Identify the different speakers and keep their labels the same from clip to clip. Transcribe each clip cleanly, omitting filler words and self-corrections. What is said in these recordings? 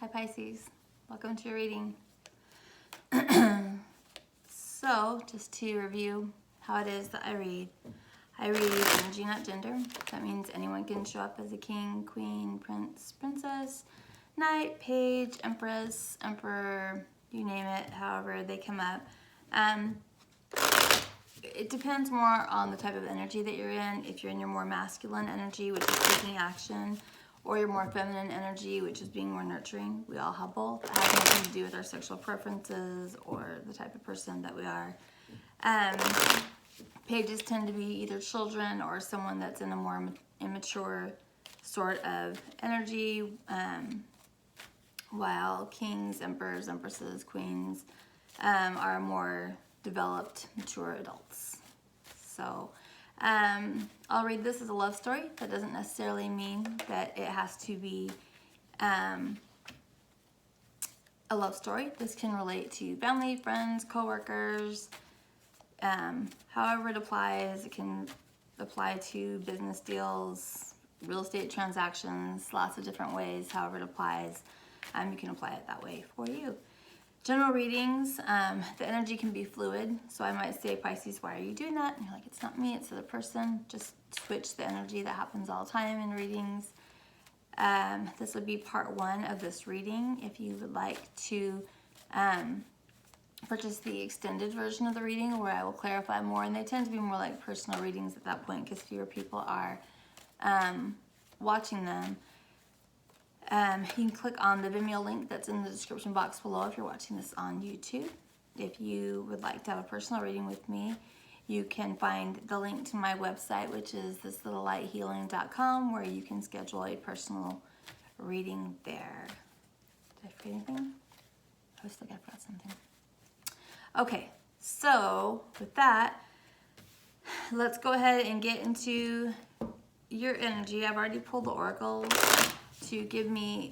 Speaker 1: Hi Pisces, welcome to your reading. So, just to review how it is that I read energy, not gender. That means anyone can show up as a king, queen, prince, princess, knight, page, empress, emperor, you name it, however they come up. It depends more on the type of energy that you're in. If you're in your more masculine energy, which is taking action, or your more feminine energy, which is being more nurturing. We all have both. It has nothing to do with our sexual preferences or the type of person that we are. Pages tend to be either children or someone that's in a more immature sort of energy, while kings, emperors, empresses, queens are more developed, mature adults. So I'll read this as a love story. That doesn't necessarily mean that it has to be a love story. This can relate to family, friends, coworkers, however it applies. It can apply to business deals, real estate transactions, lots of different ways. However it applies, you can apply it that way for you. General readings, the energy can be fluid. So I might say, Pisces, why are you doing that? And you're like, it's not me, it's the other person. Just switch the energy. That happens all the time in readings. This would be part 1 of this reading. If you would like to purchase the extended version of the reading where I will clarify more, and they tend to be more like personal readings at that point because fewer people are watching them. You can click on the Vimeo link that's in the description box below if you're watching this on YouTube. If you would like to have a personal reading with me, you can find the link to my website, which is thislittlelighealing.com, where you can schedule a personal reading there. Did I forget anything? I always think I forgot something. Okay, so with that, let's go ahead and get into your energy. I've already pulled the oracle to give me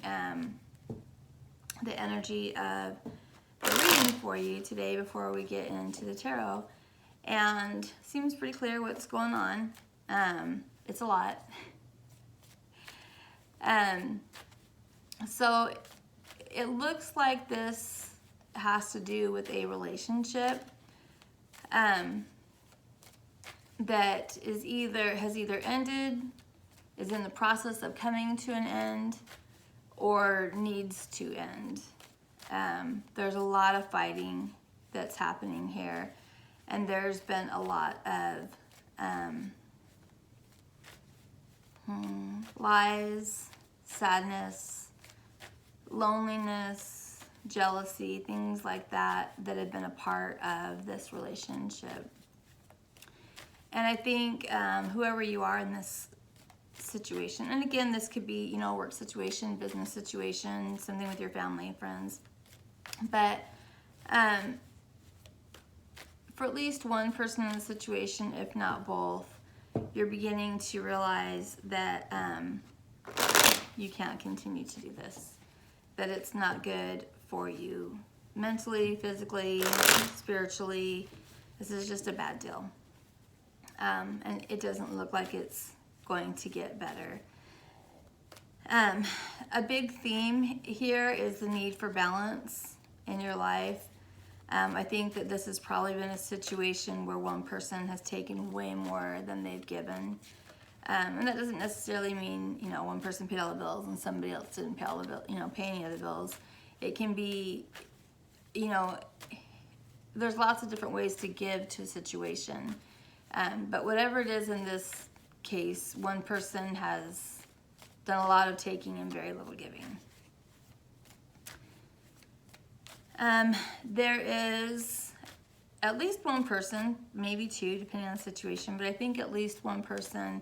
Speaker 1: the energy of the reading for you today before we get into the tarot. And seems pretty clear what's going on. It's a lot. So it looks like this has to do with a relationship that is has either ended, is in the process of coming to an end, or needs to end. There's a lot of fighting that's happening here, and there's been a lot of lies, sadness, loneliness, jealousy, things like that that have been a part of this relationship. And I think whoever you are in this situation, and again, this could be, work situation, business situation, something with your family, friends, but for at least one person in the situation, if not both, you're beginning to realize that you can't continue to do this, that it's not good for you mentally, physically, spiritually. This is just a bad deal, and it doesn't look like it's going to get better. A big theme here is the need for balance in your life. I think that this has probably been a situation where one person has taken way more than they've given. And that doesn't necessarily mean, one person paid all the bills and somebody else didn't pay all the bill, pay any of the bills. It can be, there's lots of different ways to give to a situation. But whatever it is in this case, one person has done a lot of taking and very little giving. There is at least one person, maybe two, depending on the situation, but I think at least one person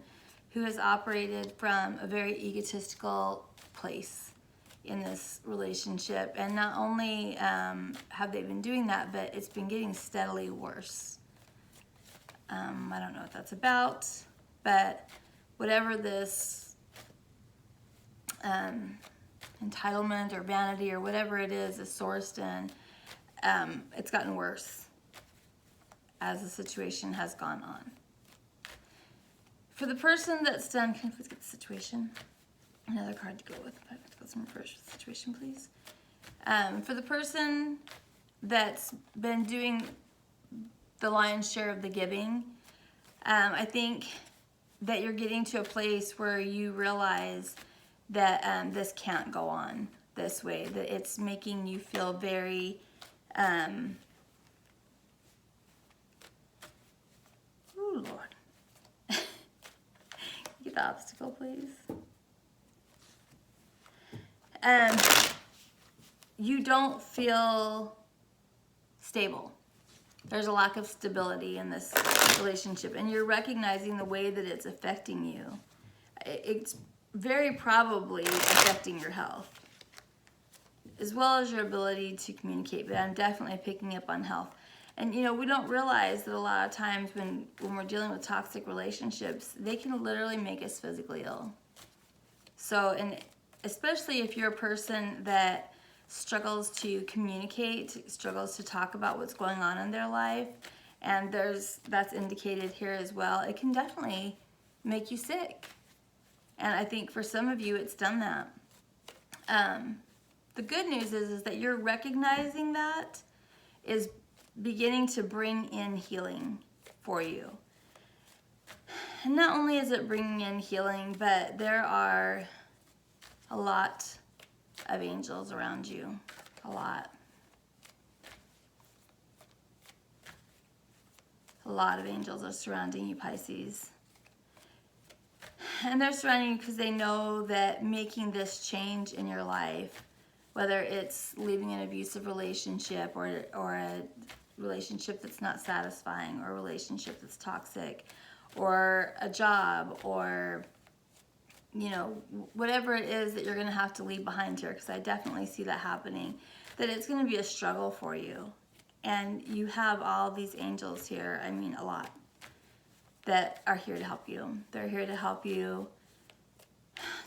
Speaker 1: who has operated from a very egotistical place in this relationship. And not only have they been doing that, but it's been getting steadily worse. I don't know what that's about, but whatever this entitlement or vanity or whatever it is sourced in, it's gotten worse as the situation has gone on. For the person that's done, can I please get the situation? Another card to go with. What's my first situation, please? For the person that's been doing the lion's share of the giving, I think that you're getting to a place where you realize that this can't go on this way, that it's making you feel very ooh, Lord. Get the obstacle, please. You don't feel stable. There's a lack of stability in this relationship, and you're recognizing the way that it's affecting you. It's very probably affecting your health, as well as your ability to communicate, but I'm definitely picking up on health. And you know, we don't realize that a lot of times when we're dealing with toxic relationships, they can literally make us physically ill. So, and especially if you're a person that struggles to communicate, struggles to talk about what's going on in their life, and that's indicated here as well, it can definitely make you sick. And I think for some of you, it's done that. The good news is that you're recognizing that is beginning to bring in healing for you. And not only is it bringing in healing, but there are a lot of angels around you. A lot. A lot of angels are surrounding you, Pisces. And they're surrounding you because they know that making this change in your life, whether it's leaving an abusive relationship or a relationship that's not satisfying, or a relationship that's toxic, or a job, or you know, whatever it is that you're going to have to leave behind here, because I definitely see that happening, that it's going to be a struggle for you. And you have all these angels here, I mean a lot, that are here to help you. They're here to help you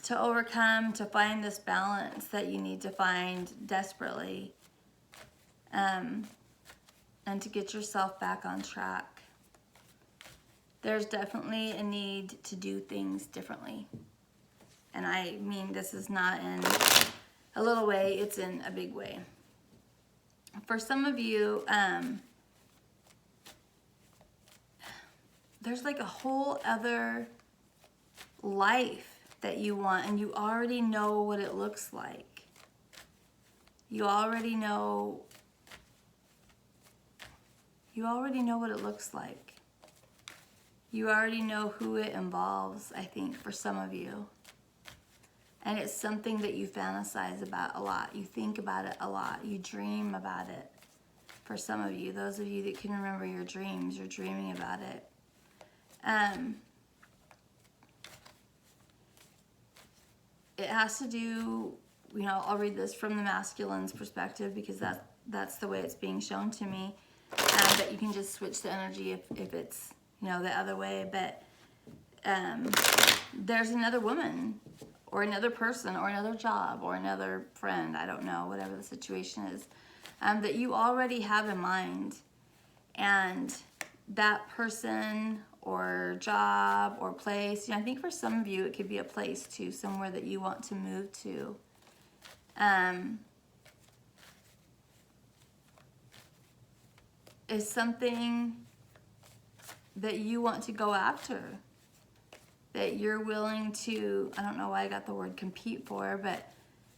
Speaker 1: to overcome, to find this balance that you need to find desperately, and to get yourself back on track. There's definitely a need to do things differently. And I mean, this is not in a little way, it's in a big way. For some of you, there's like a whole other life that you want, and you already know what it looks like. You already know what it looks like. You already know who it involves, I think, for some of you. And it's something that you fantasize about a lot. You think about it a lot. You dream about it. For some of you, those of you that can remember your dreams, you're dreaming about it. It has to do, you know, I'll read this from the masculine's perspective because that's the way it's being shown to me. But you can just switch the energy if it's, you know, the other way. But there's another woman, or another person, or another job, or another friend, I don't know, whatever the situation is, that you already have in mind. And that person or job or place, you know, I think for some of you it could be a place too, somewhere that you want to move to. Is something that you want to go after, that you're willing to, I don't know why I got the word compete for, but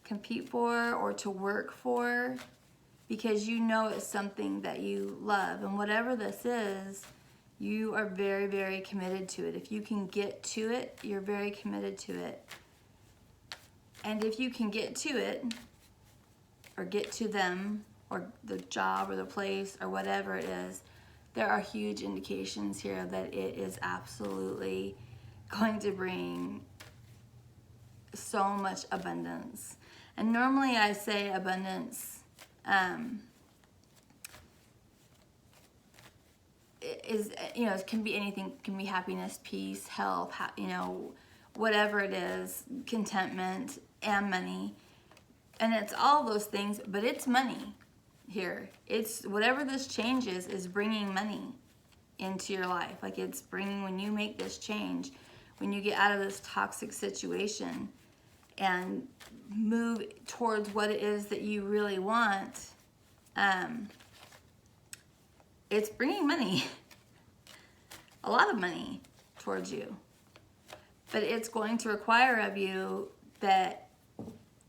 Speaker 1: compete for or to work for, because you know it's something that you love. And whatever this is, you are very, very committed to it. If you can get to it, you're very committed to it. And if you can get to it, or get to them, or the job, or the place, or whatever it is, there are huge indications here that it is absolutely going to bring so much abundance. And normally I say abundance is, you know, it can be anything. It can be happiness, peace, health, you know, whatever it is, contentment, and money. And it's all those things, but it's money here. It's whatever this change is bringing money into your life. Like it's bringing, when you make this change, when you get out of this toxic situation and move towards what it is that you really want, it's bringing money, a lot of money towards you. But it's going to require of you that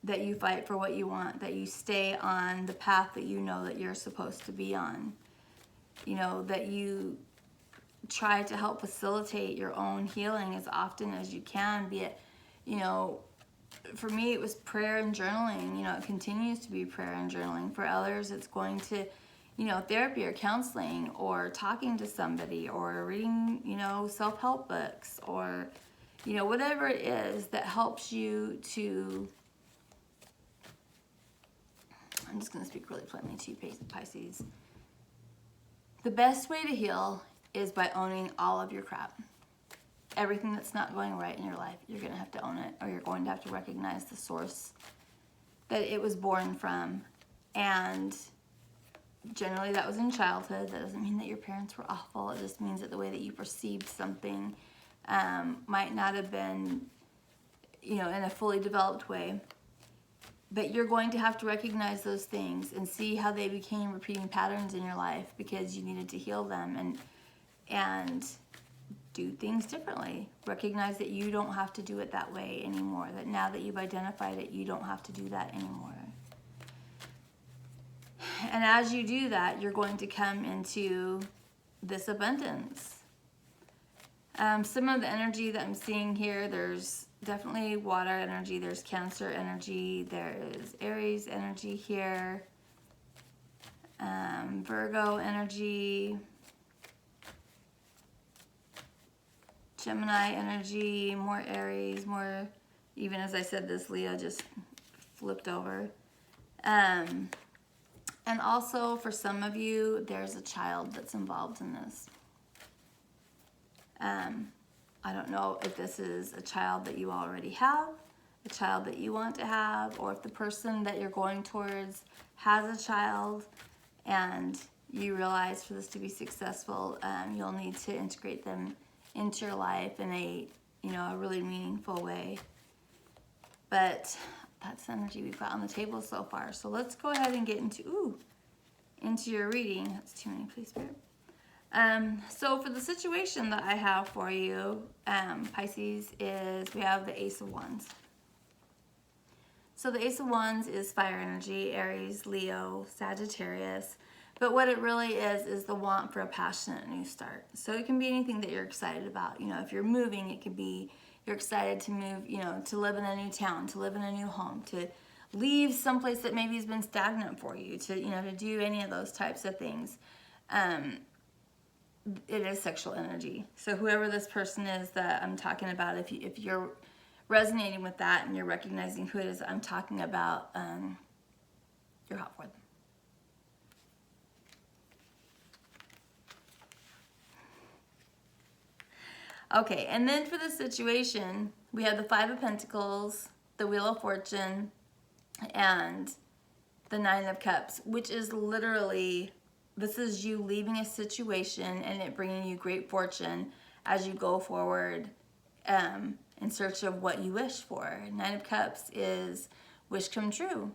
Speaker 1: you fight for what you want, that you stay on the path that you know that you're supposed to be on. You know, that you try to help facilitate your own healing as often as you can, be it, you know, for me it was prayer and journaling. You know, it continues to be prayer and journaling. For others it's going to, you know, therapy or counseling or talking to somebody or reading, you know, self-help books or, you know, whatever it is that helps you to, I'm just going to speak really plainly to you, Pisces. The best way to heal is by owning all of your crap. Everything that's not going right in your life, you're going to have to own it, or you're going to have to recognize the source that it was born from. And generally that was in childhood. That doesn't mean that your parents were awful. It just means that the way that you perceived something might not have been, you know, in a fully developed way. But you're going to have to recognize those things and see how they became repeating patterns in your life because you needed to heal them and do things differently. Recognize that you don't have to do it that way anymore. That now that you've identified it, you don't have to do that anymore. And as you do that, you're going to come into this abundance. Some of the energy that I'm seeing here, there's definitely water energy, there's Cancer energy, there is Aries energy here, Virgo energy, Gemini energy, more Aries, more, even as I said this, Leo just flipped over. And also for some of you, there's a child that's involved in this. I don't know if this is a child that you already have, a child that you want to have, or if the person that you're going towards has a child and you realize for this to be successful, you'll need to integrate them into your life in a, you know, a really meaningful way. But that's the energy we've got on the table so far. So let's go ahead and get into your reading. That's too many, please, Spirit. So for the situation that I have for you, Pisces, is we have the Ace of Wands. So the Ace of Wands is fire energy, Aries, Leo, Sagittarius. But what it really is the want for a passionate new start. So it can be anything that you're excited about. You know, if you're moving, it could be you're excited to move, you know, to live in a new town, to live in a new home, to leave someplace that maybe has been stagnant for you, to, you know, to do any of those types of things. It is sexual energy. So whoever this person is that I'm talking about, if you're resonating with that and you're recognizing who it is I'm talking about, you're hot for them. Okay, and then for the situation, we have the Five of Pentacles, the Wheel of Fortune, and the Nine of Cups, which is literally, this is you leaving a situation and it bringing you great fortune as you go forward in search of what you wish for. Nine of Cups is wish come true.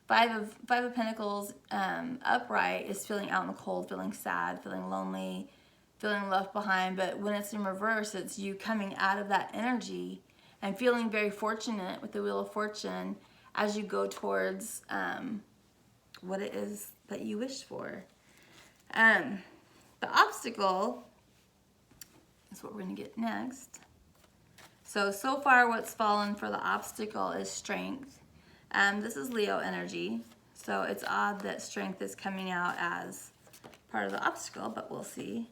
Speaker 1: Five of Pentacles upright is feeling out in the cold, feeling sad, feeling lonely, feeling left behind. But when it's in reverse, it's you coming out of that energy and feeling very fortunate with the Wheel of Fortune as you go towards what it is that you wish for. The obstacle is what we're going to get next. So far what's fallen for the obstacle is strength. This is Leo energy. So it's odd that strength is coming out as part of the obstacle, but we'll see.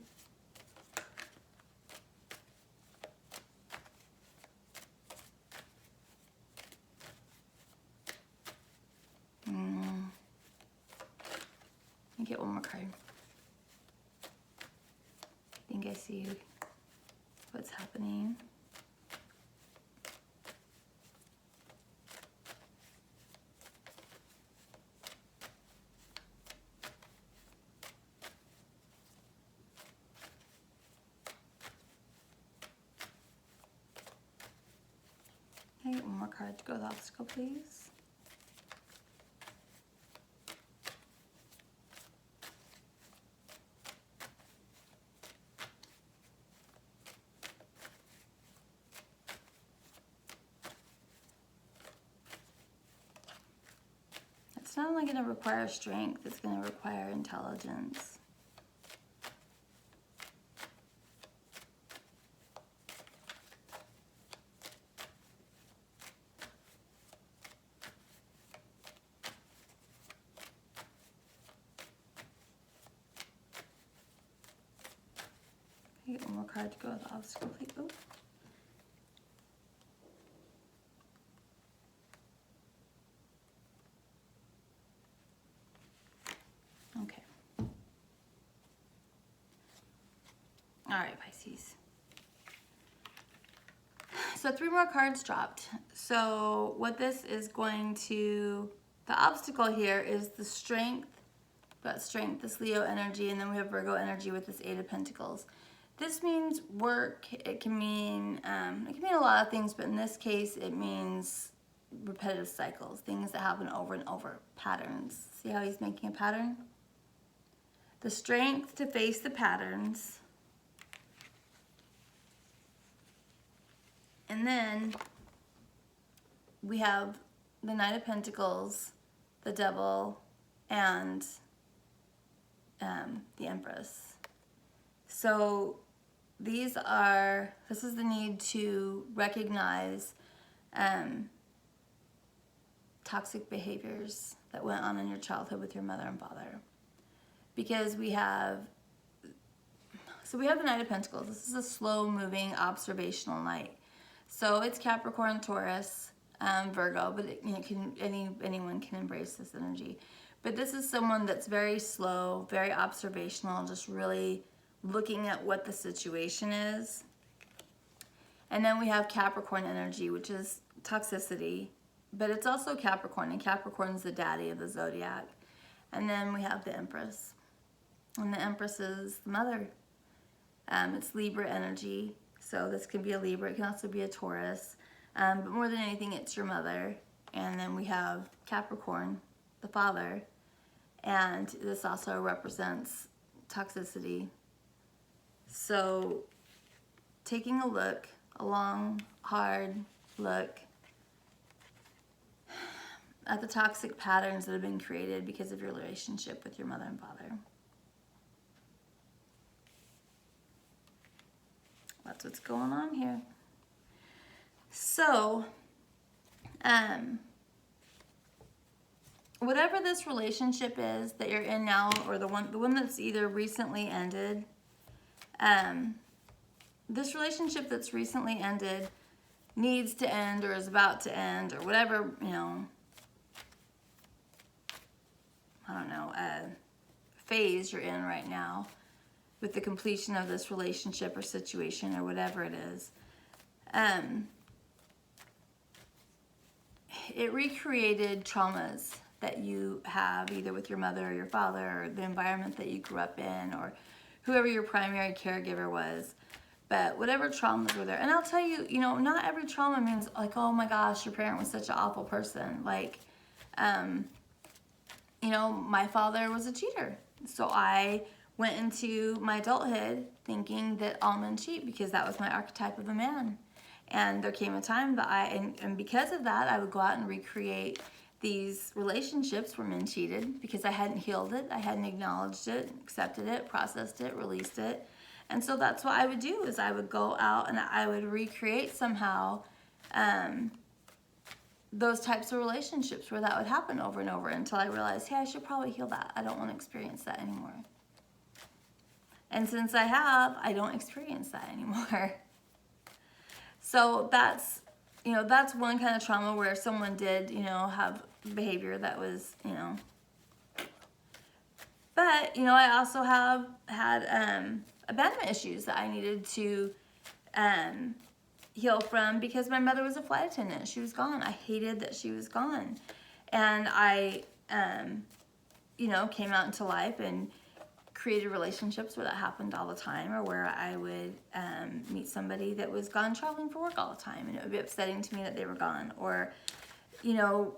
Speaker 1: Let me get one more card. I think I see what's happening. Can I get one more card? card to go with the obstacle, please. It's not only going to require strength, it's going to require intelligence. Get one more card to go with the obstacle, please. Oh. Okay. All right, Pisces. So 3 more cards dropped. So what this is going to, the obstacle here is the strength. Got strength, this Leo energy, and then we have Virgo energy with this 8 of Pentacles. This means work. It can mean a lot of things, but in this case, it means repetitive cycles, things that happen over and over, patterns. See how he's making a pattern? The strength to face the patterns. And then we have the Knight of Pentacles, the Devil, and the Empress. So this is the need to recognize toxic behaviors that went on in your childhood with your mother and father. Because we have the Knight of Pentacles. This is a slow moving observational knight. So it's Capricorn, Taurus, Virgo, but anyone can embrace this energy. But this is someone that's very slow, very observational, just really looking at what the situation is. And then we have Capricorn energy, which is toxicity, but it's also Capricorn, and Capricorn's the daddy of the zodiac. And then we have the Empress, and the Empress is the mother. It's Libra energy, so this can be a Libra, it can also be a Taurus, but more than anything, it's your mother. And then we have Capricorn, the father, and this also represents toxicity. So taking a long, hard look at the toxic patterns that have been created because of your relationship with your mother and father. That's what's going on here. So, whatever this relationship is that you're in now, or the one that's either recently ended, this relationship that's recently ended needs to end, or is about to end, or whatever, phase you're in right now with the completion of this relationship or situation or whatever it is. It recreated traumas that you have either with your mother or your father, or the environment that you grew up in, or whoever your primary caregiver was. But whatever traumas were there. And I'll tell you, not every trauma means like, oh my gosh, your parent was such an awful person. Like, my father was a cheater. So I went into my adulthood thinking that all men cheat because that was my archetype of a man. And there came a time that and because of that, I would go out and recreate these relationships where men cheated because I hadn't healed it, I hadn't acknowledged it, accepted it, processed it, released it. And so that's what I would do, is I would go out and I would recreate somehow those types of relationships where that would happen over and over until I realized, hey, I should probably heal that. I don't want to experience that anymore. And since I have, I don't experience that anymore. So that's one kind of trauma where someone did, have behavior that was, But, I also have had abandonment issues that I needed to heal from because my mother was a flight attendant. She was gone. I hated that she was gone. And I, came out into life and created relationships where that happened all the time, or where I would meet somebody that was gone traveling for work all the time, and it would be upsetting to me that they were gone. Or, you know,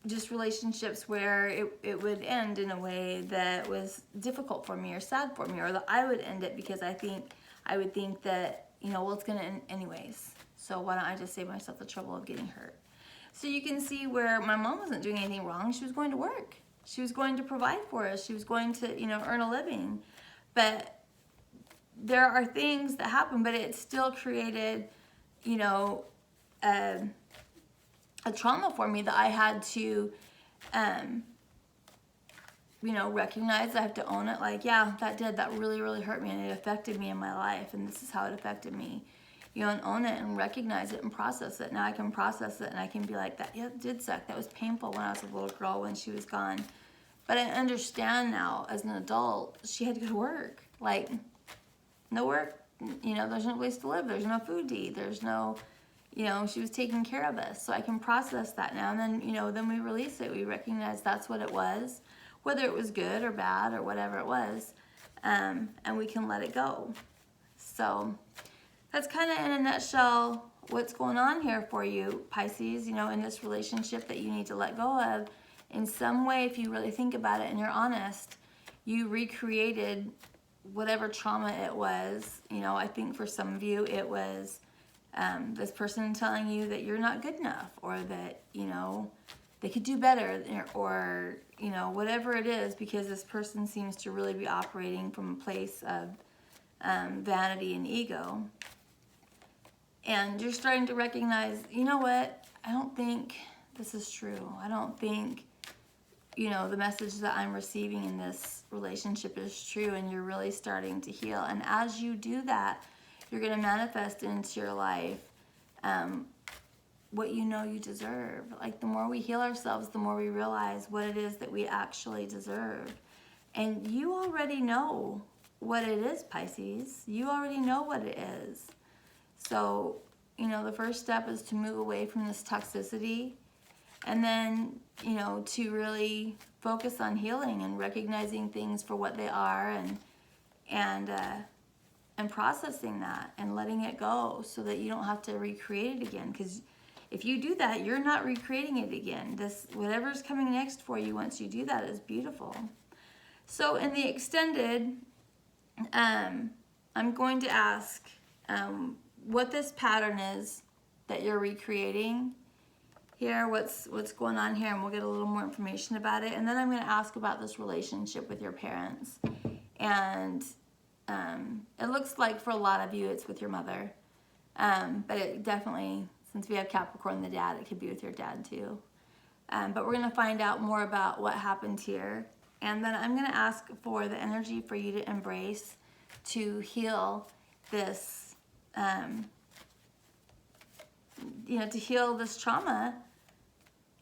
Speaker 1: just relationships where it would end in a way that was difficult for me or sad for me, or that I would end it because I would think that, you know, well, it's going to end anyways, so why don't I just save myself the trouble of getting hurt. So you can see where my mom wasn't doing anything wrong. She was going to work. She was going to provide for us. She was going to, you know, earn a living. But there are things that happen, but it still created, you know, a trauma for me that I had to, you know, recognize. I have to own it. Like, yeah, that really, really hurt me, and it affected me in my life, and this is how it affected me. You know, and own it and recognize it and process it. Now I can process it, and I can be like, that, yeah, it did suck. That was painful when I was a little girl when she was gone. But I understand now as an adult, she had to go to work. Like, no work, you know, there's no place to live. There's no food to eat. There's no, you know, she was taking care of us. So I can process that now. And then, you know, then we release it. We recognize that's what it was, whether it was good or bad or whatever it was. And we can let it go. So that's kind of in a nutshell what's going on here for you, Pisces, you know, in this relationship that you need to let go of. In some way, if you really think about it and you're honest, you recreated whatever trauma it was. You know, I think for some of you, it was this person telling you that you're not good enough, or that, you know, they could do better, or, you know, whatever it is, because this person seems to really be operating from a place of vanity and ego. And you're starting to recognize, you know what, I don't think this is true. I don't think, you know, the message that I'm receiving in this relationship is true, and you're really starting to heal. And as you do that, you're going to manifest into your life what you know you deserve. Like, the more we heal ourselves, the more we realize what it is that we actually deserve. And you already know what it is, Pisces. You already know what it is. So, you know, the first step is to move away from this toxicity, and then, you know, to really focus on healing and recognizing things for what they are, and processing that and letting it go, so that you don't have to recreate it again. Because if you do that, you're not recreating it again. This, whatever's coming next for you once you do that, is beautiful. So in the extended, I'm going to ask what this pattern is that you're recreating here, what's going on here, and we'll get a little more information about it. And then I'm going to ask about this relationship with your parents. And it looks like for a lot of you it's with your mother, but it definitely, since we have Capricorn, the dad, it could be with your dad too. But we're going to find out more about what happened here. And then I'm going to ask for the energy for you to embrace, to heal this, you know, to heal this trauma,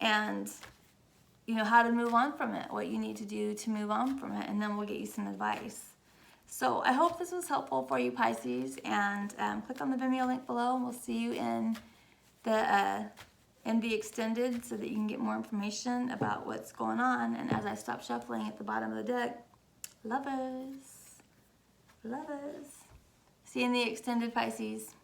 Speaker 1: and, you know, how to move on from it, what you need to do to move on from it, and then we'll get you some advice. So I hope this was helpful for you, Pisces, and click on the Vimeo link below, and we'll see you in the extended, so that you can get more information about what's going on. And as I stop shuffling at the bottom of the deck, lovers, lovers. See you in the extended, Pisces.